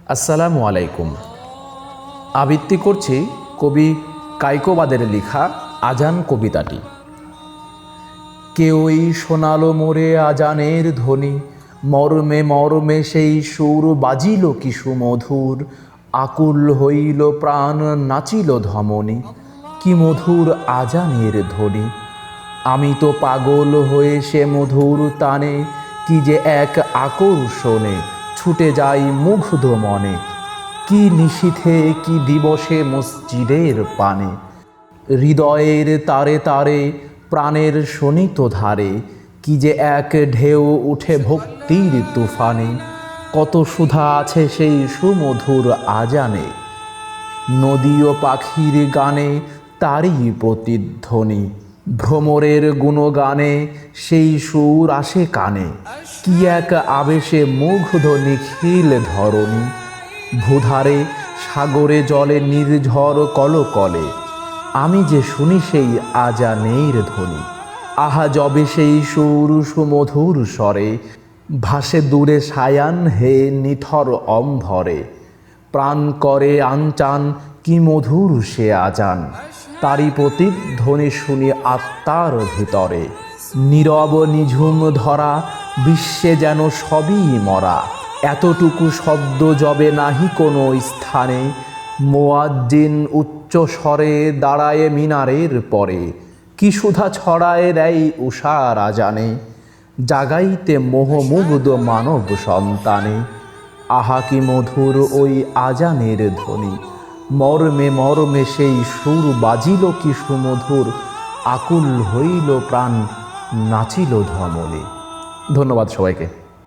আসসালামু আলাইকুম। আবৃত্তি করছি কবি কায়কোবাদের লেখা আজান কবিতাটি। কেউই শোনালো মোরে আজানের ধ্বনি, মর্মে মর্মে সেই সুর বাজিল কি সুমধুর। আকুল হইল প্রাণ, নাচিল ধমনী, কি মধুর আজানের ধ্বনি। আমি তো পাগল হয়ে সে মধুর তানে, কি যে এক আকর্ষণে ছুটে যাই মুগ্ধ মনে। কি নিশীথে কি দিবসে মসজিদের পানে, হৃদয়ের তারে তারে প্রাণের শোণিত ধারে, কি যে এক ঢেউ উঠে ভক্তির তুফানে। কত সুধা আছে সেই সুমধুর আজানে, নদী ও পাখির গানে তারই প্রতিধ্বনি। ভ্রমরের গুণগানে সেই সুর আসে কানে, কি এক আবেশে মুগ্ধ নিখিল ধরণী। ভূধারে সাগরে জলে নির্ঝর কলকলে, আমি যে শুনি সেই আজানের ধ্বনি। আহা যবে সেই সুর সুমধুর স্বরে, ভাসে দূরে সায়ান হে নিথর অম্ভরে। প্রাণ করে আনচান কি মধুর সে আজান, তারই প্রতিধ্বনি শুনি আত্মার ভিতরে। নীরব নিঝুম ধরা, বিশ্বে যেন সবই মরা, এতটুকু শব্দ যবে নাহি কোনো স্থানে। মুয়াজ্জিন উচ্চ স্বরে দাঁড়ায় মিনারের পরে, কি সুধা ছড়ায় দেয় উষার আজানে, জাগাইতে মোহমুগ্ধ মানব সন্তানে। আহা কি মধুর ওই আজানের ধ্বনি, মর্মে মর্মে সেই সুর বাজিল কি সুমধুর। আকুল হইল প্রাণ, নাচিল ধমনী। ধন্যবাদ সবাইকে।